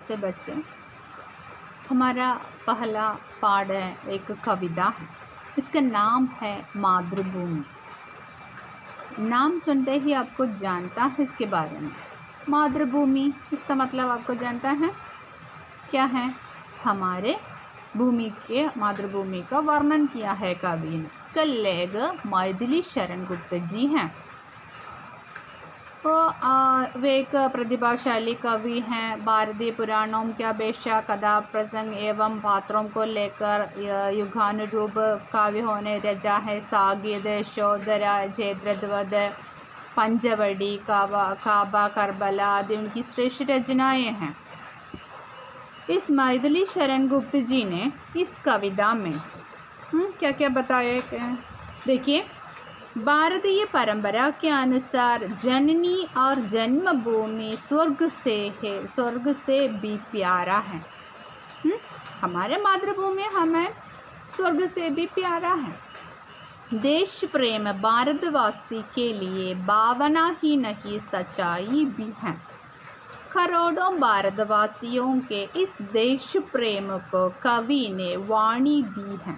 नमस्ते बच्चे। हमारा पहला पाठ है, एक कविता है। इसका नाम है मातृभूमि। नाम सुनते ही आपको जानता है इसके बारे में। मातृभूमि इसका मतलब आपको जानता है क्या है? हमारे भूमि के मातृभूमि का वर्णन किया है कवि ने। इसका लेखक मैथिली शरण गुप्त जी हैं। तो वे एक प्रतिभाशाली कवि हैं। भारतीय पुराणों की अपेक्षा कथा प्रसंग एवं पात्रों को लेकर युगानुरूप काव्य होने रचा है। सागिद, यशोधरा, जयद्रथवध, पंचवटी, काबा, करबला आदि उनकी श्रेष्ठ रचनाएं हैं। इस मैथिली शरण गुप्त जी ने इस कविता में क्या क्या बताया है? देखिए, भारतीय परंपरा के अनुसार जननी और जन्मभूमि स्वर्ग से भी प्यारा है। हमारे मातृभूमि हमें स्वर्ग से भी प्यारा है। देश प्रेम भारतवासी के लिए भावना ही नहीं, सच्चाई भी है। करोड़ों भारतवासियों के इस देश प्रेम को कवि ने वाणी दी है।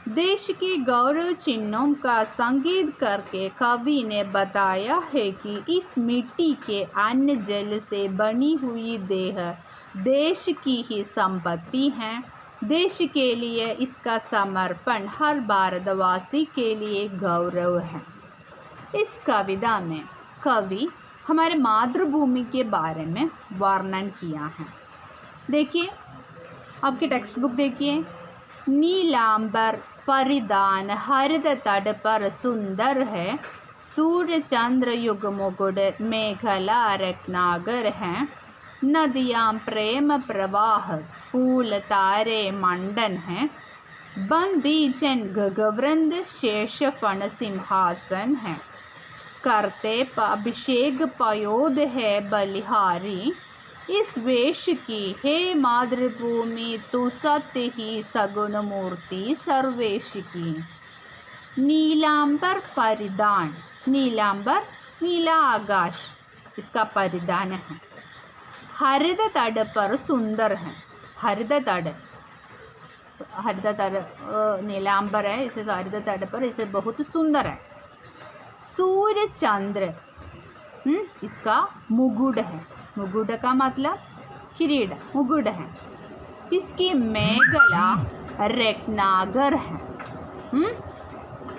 देश के गौरव चिन्हों का संगीत करके कवि ने बताया है कि इस मिट्टी के अन्न जल से बनी हुई देह देश की ही संपत्ति है। देश के लिए इसका समर्पण हर भारतवासी के लिए गौरव है। इस कविता में कवि हमारे मातृभूमि के बारे में वर्णन किया है। देखिए, आपकी टेक्स्ट बुक देखिए। नीलांबर परिधान हरित तट पर सुंदर है। सूर्य चंद्र युग मुकुट मेखला रत्नागर है। नदियाँ प्रेम प्रवाह फूल तारे मंडन है। बंदी जन गगवृंद शेष फण सिंहासन है। करते अभिषेक पयोध है बलिहारी। इस वेश की हे मातृभूमि तू सत्य ही सगुण मूर्ति सर्वेश की। नीलांबर परिधान, नीलांबर नीला आकाश इसका परिधान है। हरित तट पर सुंदर है। हरित तट नीलांबर है, इसे हरित तट पर इसे बहुत सुंदर है। सूर्य चंद्र इसका मुकुट है। मुकुट का मतलब किरीट, मुकुट है। इसकी मेखला रत्नागर है।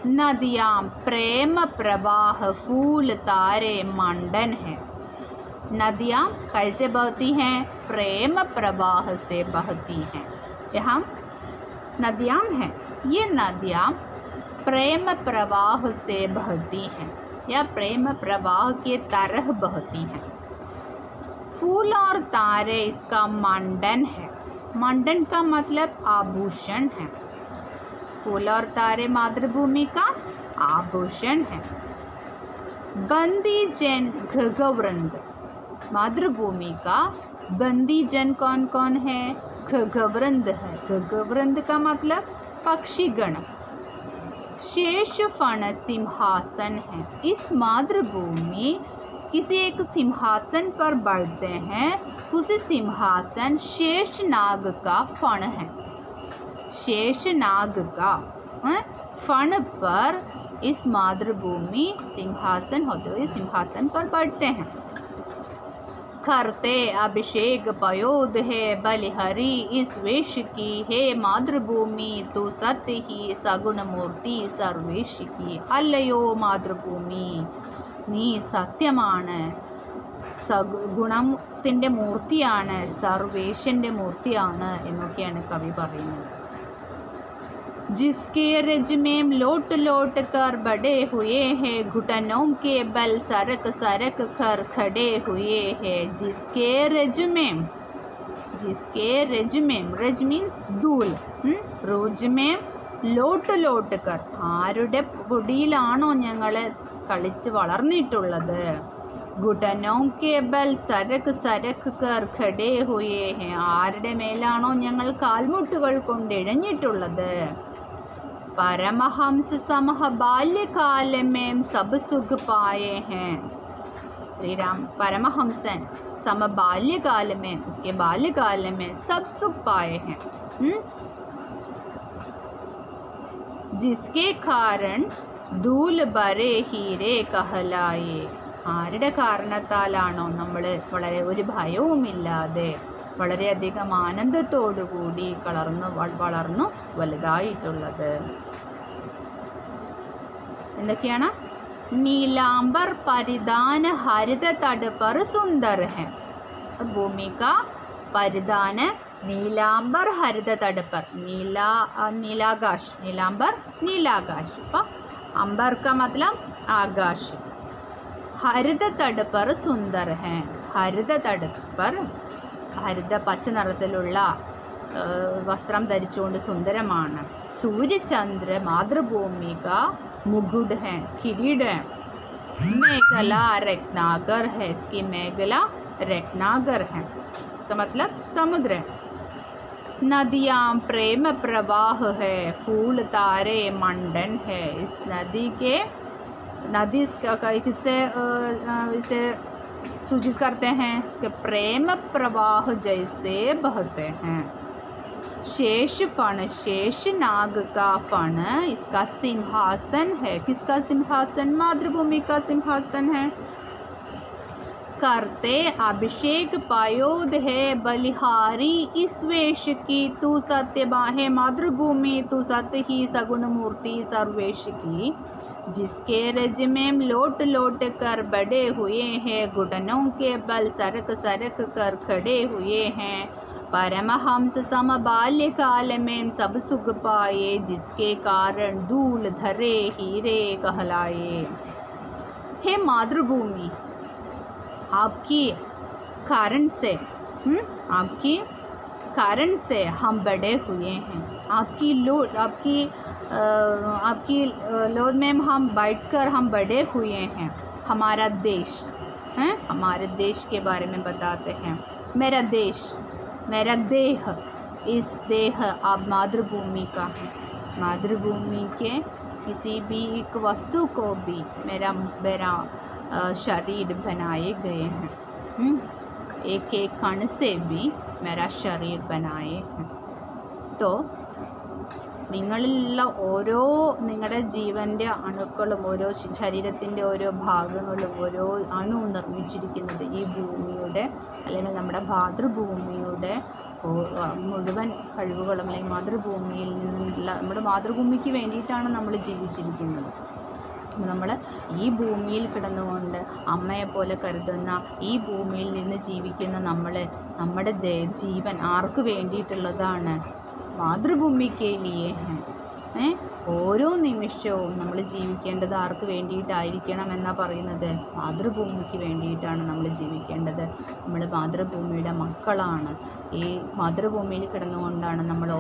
नदियाँ प्रेम प्रवाह फूल तारे मंडन है। नदियाँ कैसे बहती हैं? प्रेम प्रवाह से बहती हैं। यहाँ नदियाँ हैं, ये नदियाँ प्रेम प्रवाह से बहती हैं या प्रेम प्रवाह के तरह बहती हैं। फूल और तारे इसका मंडन है। मंडन का मतलब आभूषण है। फूल और तारे मातृभूमि का आभूषण है। बंदी जन गगवृंद मातृभूमि का बंदी जन कौन कौन है? गगवृंद है। गगवृंद का मतलब पक्षीगण। शेष फण सिंहासन है। इस मातृभूमि किसी एक सिंहासन पर बैठते हैं। उसी सिंहासन शेष नाग का फण है। शेष नाग का फण पर इस मातृभूमि सिंहासन होते हुए सिंहासन पर बैठते हैं। करते अभिषेक पयोध है बलिहरी। इस वेश की हे मातृभूमि तू सत्य ही सगुण मूर्ति सर्वेश की। अല്ലയോ മാതൃഭൂമി, നീ സത്യമാണ്, ഗുണത്തിൻ്റെ മൂർത്തിയാണ്, സർവേശൻ്റെ മൂർത്തിയാണ് എന്നൊക്കെയാണ് കവി പറയുന്നത്. जिसके रज में लोट लोट कर बड़े हुए हैं, घुटनों के बल सरक सरक कर खड़े हुए हैं. जिसके रज में रज मीन्स धूल, रोज में ലോട്ട് ലോട്ട് കർ ആരുടെ പൊടിയിലാണോ ഞങ്ങൾ കളിച്ച് വളർന്നിട്ടുള്ളത്? घुटनों के बल सरक सरक कर खड़े हुए हैं. ആരുടെ മേലാണോ ഞങ്ങൾ കാൽമുട്ടുകൾ കൊണ്ട് ഇഴഞ്ഞിട്ടുള്ളത്? परमहंस समह बाल्यकाल में सब सुख पाए हैं. श्री राम परमहंसन सम बाल्यकाल में, उसके बाल्यकाल में सब सुख पाए हैं। जिसके कारण धूल भरे हीरे कहलाए। ആരുടെ കാരണത്താലാണോ നമ്മൾ വളരെ ഒരു ഭയവുമില്ലാതെ വളരെയധികം ആനന്ദത്തോടുകൂടി വളർന്നു വലുതായിട്ടുള്ളത്? എന്തൊക്കെയാണ്? नीलांबर परिधान हरित तट पर सुंदर है। भूमि का परिधान नीलांबर हरित तट पर, नीलाकाश, नीलांबर नीलाकाश, अंबर का मतलब आकाश। हरित तट पर सुंदर है, हरित तट पर, ഹരിത പച്ച നിറത്തിലുള്ള വസ്ത്രം ധരിച്ചുകൊണ്ട് സുന്ദരമാണ്. സൂര്യചന്ദ്ര മാതൃഭൂമി का मुकुट है, किरीट है. मेघला रत्नाकर है, इसकी मेघला रत्नाकर है, इसका मतलब समुद्र है. नदियाँ प्रेम प्रवाह है, फूल तारे मंडन है. इस नदी के, नदी किससे इसे सूचित करते हैं? इसके प्रेम प्रवाह जैसे बहते हैं. शेष फण, शेष नाग का फण इसका सिंहासन है. किसका सिंहासन? मातृभूमि का सिंहासन है. करते अभिषेक पायोद है बलिहारी इस वेश की, तू सत्य बाहे मातृभूमि, तू सत्य ही सगुण मूर्ति सर्वेश की. जिसके रज में लोट लोट कर बड़े हुए हैं, घुटनों के बल सरक सरक कर खड़े हुए हैं. परमहंस सम बाल्यकाल में सब सुख पाए, जिसके कारण धूल धरे हीरे कहलाए. हे मातृभूमि, आपकी कारण से, आपकी कारण से हम बड़े हुए हैं. आपकी लोड में हम बैठकर हम बड़े हुए हैं. हमारा देश है, हमारे देश के बारे में बताते हैं. मेरा देश, मेरा देह, इस देह अब मातृभूमि का है. मातृभूमि के किसी भी एक वस्तु को भी मेरा शरीर बनाए गए हैं. एक एक कण से भी मेरा शरीर बनाए हैं. तो നിങ്ങളിലുള്ള ഓരോ നിങ്ങളുടെ ജീവൻ്റെ അണുക്കളും, ഓരോ ശരീരത്തിൻ്റെ ഓരോ ഭാഗങ്ങളും, ഓരോ അണുവും നിർമ്മിച്ചിരിക്കുന്നത് ഈ ഭൂമിയുടെ, അല്ലെങ്കിൽ നമ്മുടെ മാതൃഭൂമിയുടെ മുഴുവൻ കഴിവുകളും, അല്ലെങ്കിൽ മാതൃഭൂമിയിൽ നിന്നുള്ള, നമ്മുടെ മാതൃഭൂമിക്ക് വേണ്ടിയിട്ടാണ് നമ്മൾ ജീവിച്ചിരിക്കുന്നത്. നമ്മൾ ഈ ഭൂമിയിൽ കിടന്നുകൊണ്ട് അമ്മയെപ്പോലെ കരുതുന്ന ഈ ഭൂമിയിൽ നിന്ന് ജീവിക്കുന്ന നമ്മുടെ ജീവൻ ആർക്ക് വേണ്ടിയിട്ടുള്ളതാണ്? മാതൃഭൂമിക്ക് ലിയേ ഹെ. ഓരോ നിമിഷവും നമ്മൾ ജീവിക്കേണ്ടത് ആർക്ക് വേണ്ടിയിട്ടായിരിക്കണം എന്നാണ് പറയുന്നത്? മാതൃഭൂമിക്ക് വേണ്ടിയിട്ടാണ് നമ്മൾ ജീവിക്കേണ്ടത്. നമ്മൾ മാതൃഭൂമിയുടെ മക്കളാണ്. ഈ മാതൃഭൂമിയിൽ കിടന്നുകൊണ്ടാണ് നമ്മൾ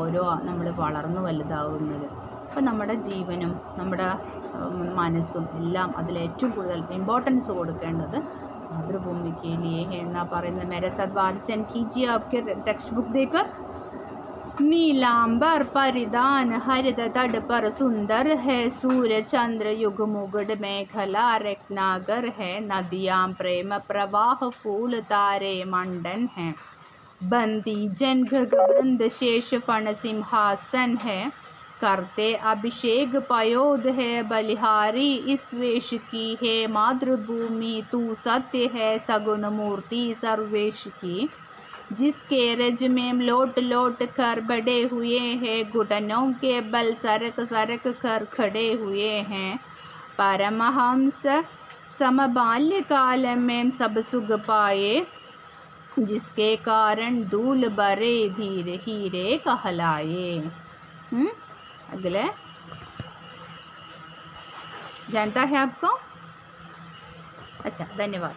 വളർന്നു വലുതാവുന്നത്. അപ്പോൾ നമ്മുടെ ജീവനും നമ്മുടെ മനസ്സും എല്ലാം അതിലേറ്റവും കൂടുതൽ ഇമ്പോർട്ടൻസ് കൊടുക്കേണ്ടത് മാതൃഭൂമിക്ക് ലിയേ ഹെ എന്നാണ് പറയുന്നത്. मेरे साथ वाचन कीजिए आपके टेक्स्ट बुक देकर. नीलांबर परिधान हरित तट पर सुंदर है, सूर्य चंद्र युग मुगट मेघला रत्नाकर है. नदियाँ प्रेम प्रवाह, फूल तारे मंडन है. बंदी जन गगवृंद शेष फण सिंहासन है. करते अभिषेक पयोद है बलिहारी इस वेश की है. मातृभूमि तू सत्य है सगुण मूर्ति सर्वेश की. जिसके रज में लोट लोट कर बड़े हुए हैं, घुटनों के बल सरक सरक कर खड़े हुए हैं. परमहंस सम बाल्यकाल में सब सुख पाए, जिसके कारण धूल भरे धीरे हीरे कहलाए. अगले जानता है आपको? अच्छा, धन्यवाद.